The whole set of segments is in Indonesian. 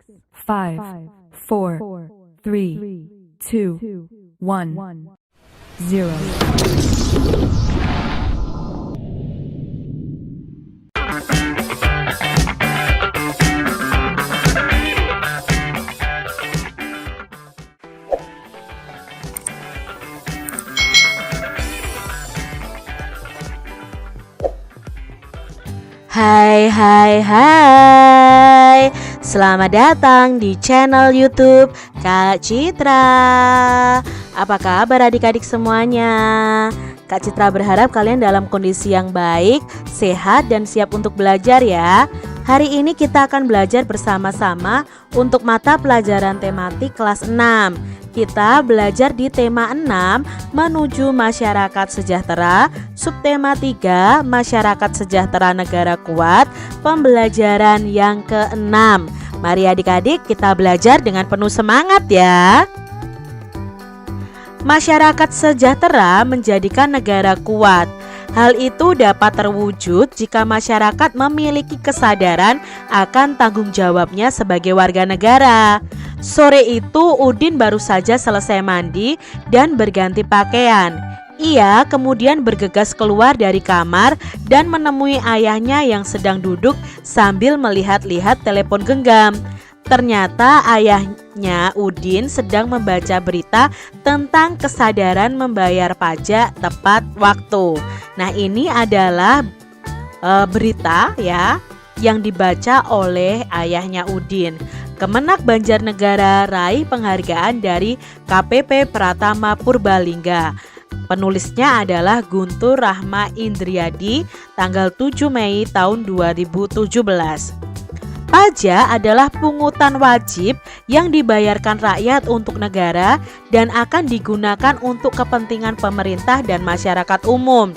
5, 4, 3, 2, 1, 0. Hai, selamat datang di channel YouTube Kak Citra. Apa kabar adik-adik semuanya? Kak Citra berharap kalian dalam kondisi yang baik, sehat, dan siap untuk belajar ya. Hari ini kita akan belajar bersama-sama untuk mata pelajaran tematik kelas 6. Kita belajar di tema 6 menuju masyarakat sejahtera, subtema 3 masyarakat sejahtera negara kuat, pembelajaran yang ke-6. Mari adik-adik kita belajar dengan penuh semangat ya. Masyarakat sejahtera menjadikan negara kuat. Hal itu dapat terwujud jika masyarakat memiliki kesadaran akan tanggung jawabnya sebagai warga negara. Sore itu Udin baru saja selesai mandi dan berganti pakaian. Ia kemudian bergegas keluar dari kamar dan menemui ayahnya yang sedang duduk sambil melihat-lihat telepon genggam. Ternyata ayahnya Udin sedang membaca berita tentang kesadaran membayar pajak tepat waktu. Nah, ini adalah berita ya yang dibaca oleh ayahnya Udin. Kemenak Banjarnegara raih penghargaan dari KPP Pratama Purbalingga. Penulisnya adalah Guntur Rahma Indriadi, tanggal 7 Mei tahun 2017. Pajak adalah pungutan wajib yang dibayarkan rakyat untuk negara dan akan digunakan untuk kepentingan pemerintah dan masyarakat umum.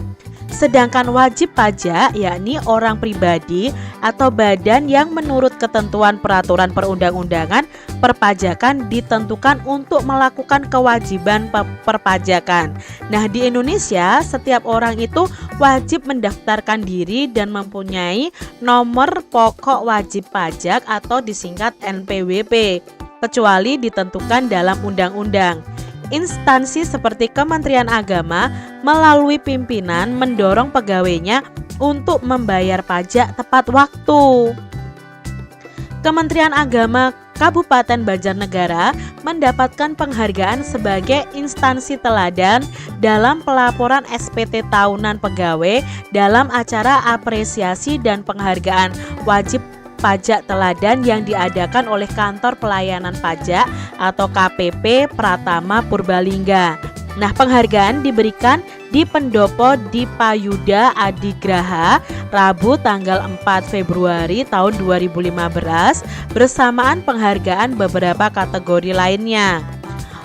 Sedangkan wajib pajak yakni orang pribadi atau badan yang menurut ketentuan peraturan perundang-undangan perpajakan ditentukan untuk melakukan kewajiban perpajakan. Nah, di Indonesia setiap orang itu wajib mendaftarkan diri dan mempunyai nomor pokok wajib pajak atau disingkat NPWP, kecuali ditentukan dalam undang-undang. Instansi seperti Kementerian Agama melalui pimpinan mendorong pegawainya untuk membayar pajak tepat waktu. Kementerian Agama Kabupaten Banjarnegara mendapatkan penghargaan sebagai instansi teladan dalam pelaporan SPT tahunan pegawai dalam acara apresiasi dan penghargaan wajib pajak teladan yang diadakan oleh Kantor Pelayanan Pajak atau KPP Pratama Purbalingga. Nah, penghargaan diberikan di Pendopo Dipayuda Adigraha Rabu tanggal 4 Februari tahun 2015 bersamaan penghargaan beberapa kategori lainnya.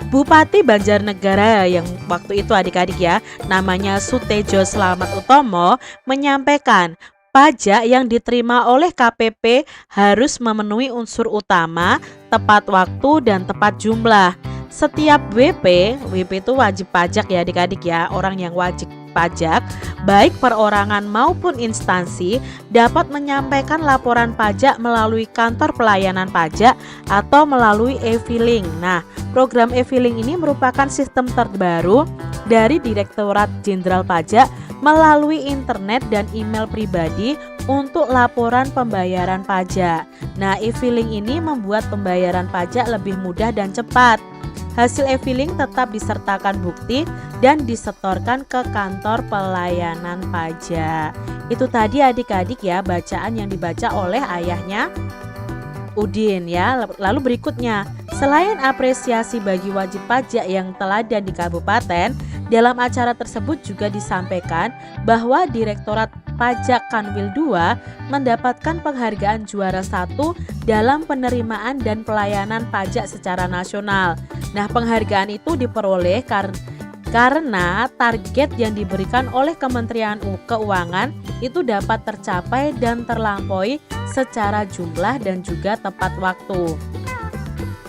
Bupati Banjarnegara yang waktu itu adik-adik ya, namanya Sutejo Slamet Utomo menyampaikan pajak yang diterima oleh KPP harus memenuhi unsur utama, tepat waktu dan tepat jumlah. Setiap WP itu wajib pajak ya adik-adik ya, orang yang wajib pajak, baik perorangan maupun instansi dapat menyampaikan laporan pajak melalui kantor pelayanan pajak atau melalui e-filing. Nah, program e-filing ini merupakan sistem terbaru dari Direktorat Jenderal Pajak melalui internet dan email pribadi untuk laporan pembayaran pajak. Nah, e-filing ini membuat pembayaran pajak lebih mudah dan cepat. Hasil e-filing tetap disertakan bukti dan disetorkan ke kantor pelayanan pajak. Itu tadi adik-adik ya bacaan yang dibaca oleh ayahnya Udin ya. Lalu berikutnya, selain apresiasi bagi wajib pajak yang teladan di kabupaten, dalam acara tersebut juga disampaikan bahwa Direktorat Pajak Kanwil 2 mendapatkan penghargaan juara 1 dalam penerimaan dan pelayanan pajak secara nasional. Nah, penghargaan itu diperoleh karena target yang diberikan oleh Kementerian Keuangan itu dapat tercapai dan terlampaui secara jumlah dan juga tepat waktu.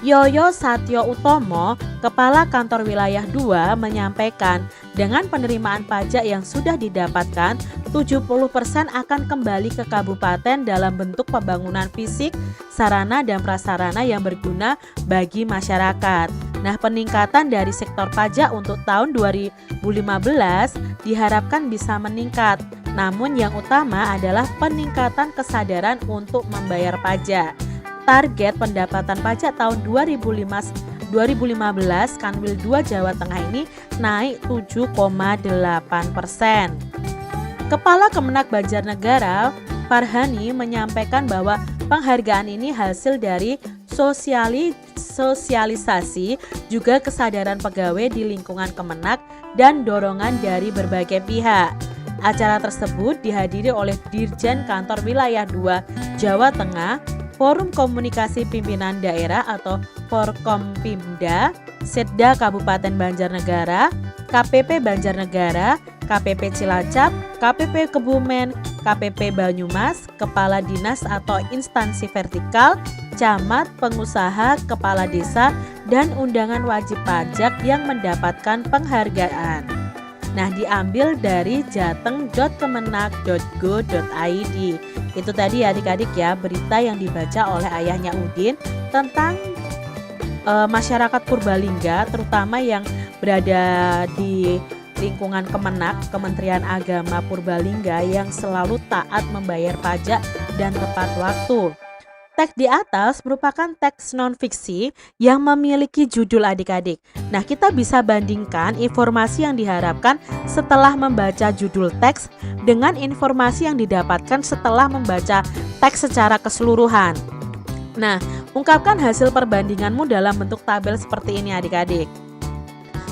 Yoyo Satyo Utomo, Kepala Kantor Wilayah 2 menyampaikan dengan penerimaan pajak yang sudah didapatkan, 70% akan kembali ke kabupaten dalam bentuk pembangunan fisik, sarana dan prasarana yang berguna bagi masyarakat. Nah, peningkatan dari sektor pajak untuk tahun 2015 diharapkan bisa meningkat. Namun yang utama adalah peningkatan kesadaran untuk membayar pajak. Target pendapatan pajak tahun 2015 Kanwil 2 Jawa Tengah ini naik 7,8%. Kepala Kemenak Banjarnegara, Farhani, menyampaikan bahwa penghargaan ini hasil dari sosialisasi juga kesadaran pegawai di lingkungan Kemenak dan dorongan dari berbagai pihak. Acara tersebut dihadiri oleh Dirjen Kantor Wilayah 2 Jawa Tengah, Forum Komunikasi Pimpinan Daerah atau Forkompimda, Setda Kabupaten Banjarnegara, KPP Banjarnegara, KPP Cilacap, KPP Kebumen, KPP Banyumas, Kepala Dinas atau instansi vertikal, camat, pengusaha, kepala desa, dan undangan wajib pajak yang mendapatkan penghargaan. Nah, diambil dari jateng.kemenak.go.id. Itu tadi adik-adik ya, berita yang dibaca oleh ayahnya Udin tentang masyarakat Purbalingga, terutama yang berada di lingkungan Kemenak, Kementerian Agama Purbalingga, yang selalu taat membayar pajak dan tepat waktu. Teks di atas merupakan teks non-fiksi yang memiliki judul adik-adik. Nah, kita bisa bandingkan informasi yang diharapkan setelah membaca judul teks dengan informasi yang didapatkan setelah membaca teks secara keseluruhan. Nah, ungkapkan hasil perbandinganmu dalam bentuk tabel seperti ini adik-adik.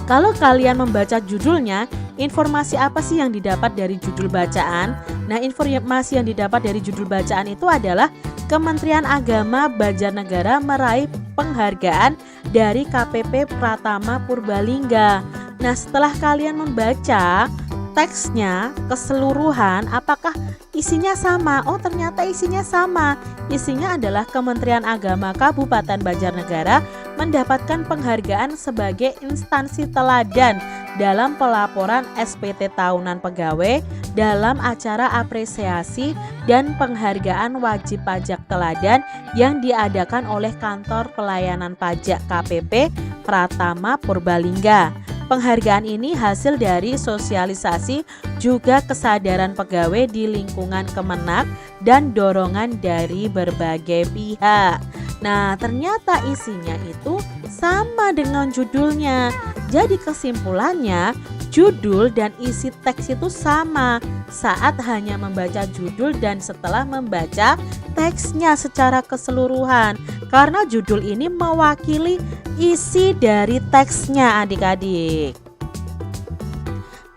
Kalau kalian membaca judulnya, informasi apa sih yang didapat dari judul bacaan? Nah, informasi yang didapat dari judul bacaan itu adalah Kementerian Agama Banjarnegara meraih penghargaan dari KPP Pratama Purbalingga. Nah, setelah kalian membaca teksnya keseluruhan, apakah isinya sama? Oh, ternyata isinya sama. Isinya adalah Kementerian Agama Kabupaten Banjarnegara mendapatkan penghargaan sebagai instansi teladan dalam pelaporan SPT tahunan pegawai dalam acara apresiasi dan penghargaan wajib pajak teladan yang diadakan oleh Kantor Pelayanan Pajak KPP Pratama Purbalingga. Penghargaan ini hasil dari sosialisasi juga kesadaran pegawai di lingkungan Kemenak dan dorongan dari berbagai pihak. Nah, ternyata isinya itu sama dengan judulnya. Jadi kesimpulannya, judul dan isi teks itu sama saat hanya membaca judul dan setelah membaca teksnya secara keseluruhan. Karena judul ini mewakili isi dari teksnya adik-adik.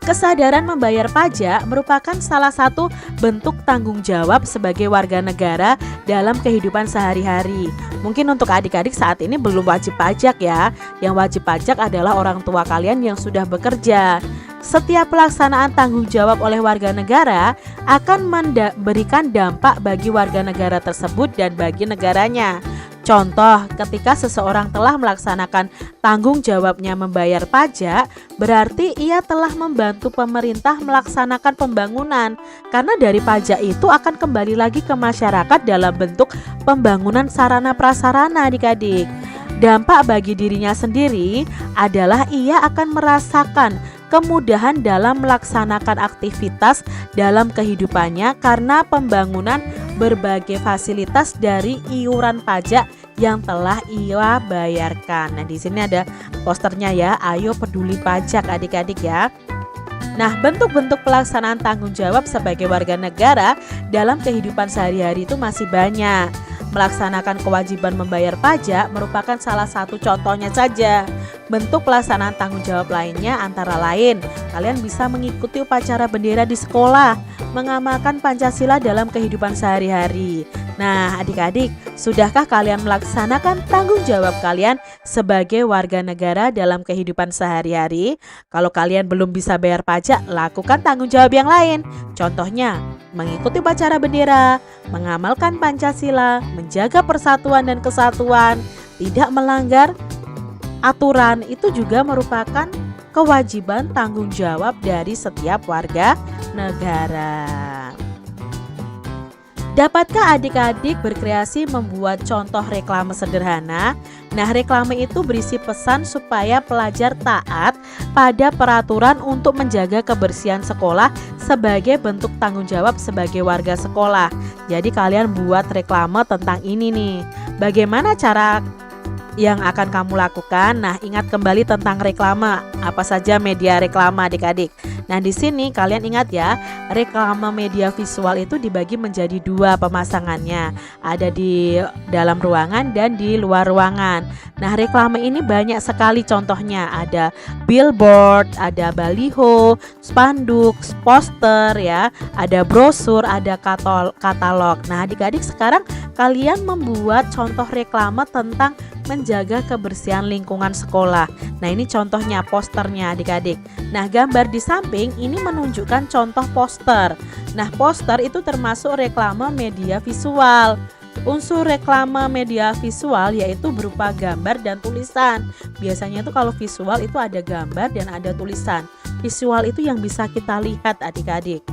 Kesadaran membayar pajak merupakan salah satu bentuk tanggung jawab sebagai warga negara dalam kehidupan sehari-hari. Mungkin untuk adik-adik saat ini belum wajib pajak ya. Yang wajib pajak adalah orang tua kalian yang sudah bekerja. Setiap pelaksanaan tanggung jawab oleh warga negara akan memberikan dampak bagi warga negara tersebut dan bagi negaranya. Contoh, ketika seseorang telah melaksanakan tanggung jawabnya membayar pajak, berarti ia telah membantu pemerintah melaksanakan pembangunan. Karena dari pajak itu akan kembali lagi ke masyarakat dalam bentuk pembangunan sarana prasarana adik-adik. Dampak bagi dirinya sendiri adalah ia akan merasakan kemudahan dalam melaksanakan aktivitas dalam kehidupannya karena pembangunan berbagai fasilitas dari iuran pajak yang telah ia bayarkan. Nah, di sini ada posternya ya. Ayo peduli pajak adik-adik ya. Nah, bentuk-bentuk pelaksanaan tanggung jawab sebagai warga negara dalam kehidupan sehari-hari itu masih banyak. Melaksanakan kewajiban membayar pajak merupakan salah satu contohnya saja. Bentuk pelaksanaan tanggung jawab lainnya antara lain, kalian bisa mengikuti upacara bendera di sekolah, mengamalkan Pancasila dalam kehidupan sehari-hari. Nah, adik-adik, sudahkah kalian melaksanakan tanggung jawab kalian sebagai warga negara dalam kehidupan sehari-hari? Kalau kalian belum bisa bayar pajak, lakukan tanggung jawab yang lain. Contohnya, mengikuti upacara bendera, mengamalkan Pancasila, menjaga persatuan dan kesatuan, tidak melanggar aturan. Itu juga merupakan kewajiban tanggung jawab dari setiap warga negara. Dapatkah adik-adik berkreasi membuat contoh reklame sederhana? Nah, reklame itu berisi pesan supaya pelajar taat pada peraturan untuk menjaga kebersihan sekolah sebagai bentuk tanggung jawab sebagai warga sekolah. Jadi kalian buat reklame tentang ini nih. Bagaimana cara yang akan kamu lakukan? Nah, ingat kembali tentang reklame. Apa saja media reklame adik-adik? Nah, di sini kalian ingat ya, reklame media visual itu dibagi menjadi dua pemasangannya. Ada di dalam ruangan dan di luar ruangan. Nah, reklame ini banyak sekali contohnya. Ada billboard, ada baliho, spanduk, poster ya, ada brosur, ada katalog. Nah, adik-adik sekarang kalian membuat contoh reklame tentang menjaga kebersihan lingkungan sekolah. Nah, ini contohnya posternya adik-adik. Nah, gambar di samping ini menunjukkan contoh poster. Nah, poster itu termasuk reklame media visual. Unsur reklame media visual yaitu berupa gambar dan tulisan. Biasanya itu kalau visual itu ada gambar dan ada tulisan. Visual itu yang bisa kita lihat adik-adik.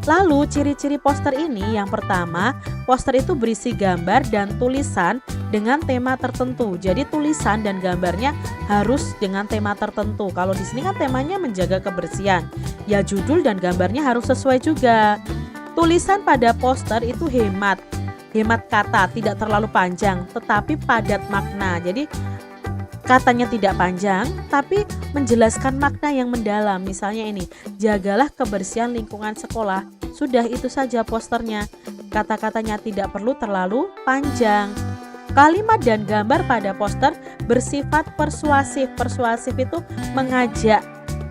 Lalu ciri-ciri poster ini, yang pertama, poster itu berisi gambar dan tulisan dengan tema tertentu. Jadi tulisan dan gambarnya harus dengan tema tertentu. Kalau di sini kan temanya menjaga kebersihan. Ya, judul dan gambarnya harus sesuai juga. Tulisan pada poster itu hemat kata, tidak terlalu panjang tetapi padat makna. Jadi katanya tidak panjang tapi menjelaskan makna yang mendalam. Misalnya ini, jagalah kebersihan lingkungan sekolah. Sudah, itu saja posternya. Kata-katanya tidak perlu terlalu panjang. Kalimat dan gambar pada poster bersifat persuasif. Persuasif itu mengajak,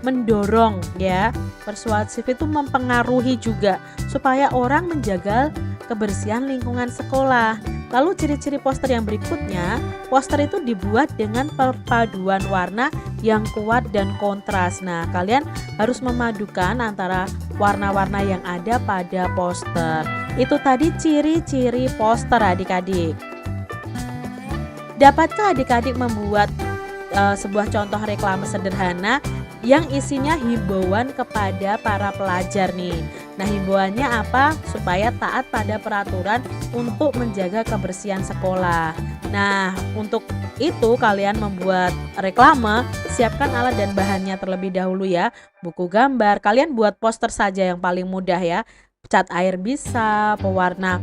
mendorong ya. Persuasif itu mempengaruhi juga supaya orang menjaga kebersihan lingkungan sekolah. Lalu ciri-ciri poster yang berikutnya, poster itu dibuat dengan perpaduan warna yang kuat dan kontras. Nah, kalian harus memadukan antara warna-warna yang ada pada poster. Itu tadi ciri-ciri poster adik-adik. Dapatkah adik-adik membuat sebuah contoh reklame sederhana yang isinya himbauan kepada para pelajar nih? Nah, himbauannya apa? Supaya taat pada peraturan untuk menjaga kebersihan sekolah. Nah, untuk itu kalian membuat reklame, siapkan alat dan bahannya terlebih dahulu ya. Buku gambar, kalian buat poster saja yang paling mudah ya. Cat air bisa, pewarna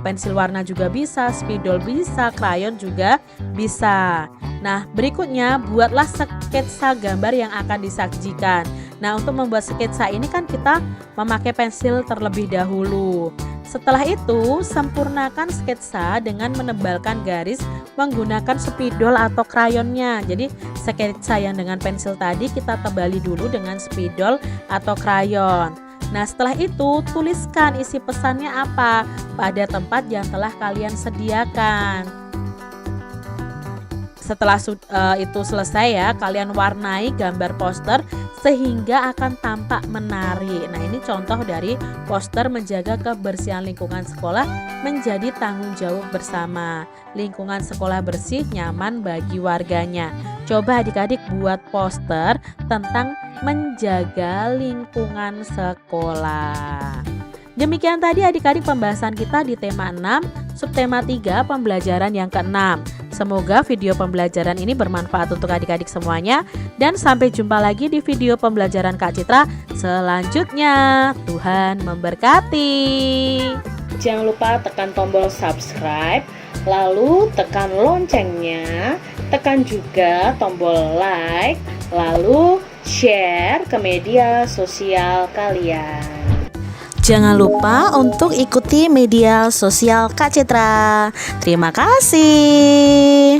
pensil warna juga bisa, spidol bisa, krayon juga bisa. Nah, berikutnya buatlah sketsa gambar yang akan disajikan. Nah, untuk membuat sketsa ini kan kita memakai pensil terlebih dahulu. Setelah itu, sempurnakan sketsa dengan menebalkan garis menggunakan spidol atau krayonnya. Jadi, sketsa yang dengan pensil tadi kita tebali dulu dengan spidol atau krayon. Nah, setelah itu tuliskan isi pesannya apa pada tempat yang telah kalian sediakan. Setelah itu selesai ya, kalian warnai gambar poster sehingga akan tampak menarik. Nah, ini contoh dari poster menjaga kebersihan lingkungan sekolah menjadi tanggung jawab bersama. Lingkungan sekolah bersih, nyaman bagi warganya. Coba adik-adik buat poster tentang menjaga lingkungan sekolah. Demikian tadi adik-adik pembahasan kita di tema 6, subtema 3, pembelajaran yang ke-6. Semoga video pembelajaran ini bermanfaat untuk adik-adik semuanya. Dan sampai jumpa lagi di video pembelajaran Kak Citra selanjutnya. Tuhan memberkati. Jangan lupa tekan tombol subscribe, lalu tekan loncengnya, tekan juga tombol like, lalu share ke media sosial kalian. Jangan lupa untuk ikuti media sosial Kak Citra. Terima kasih.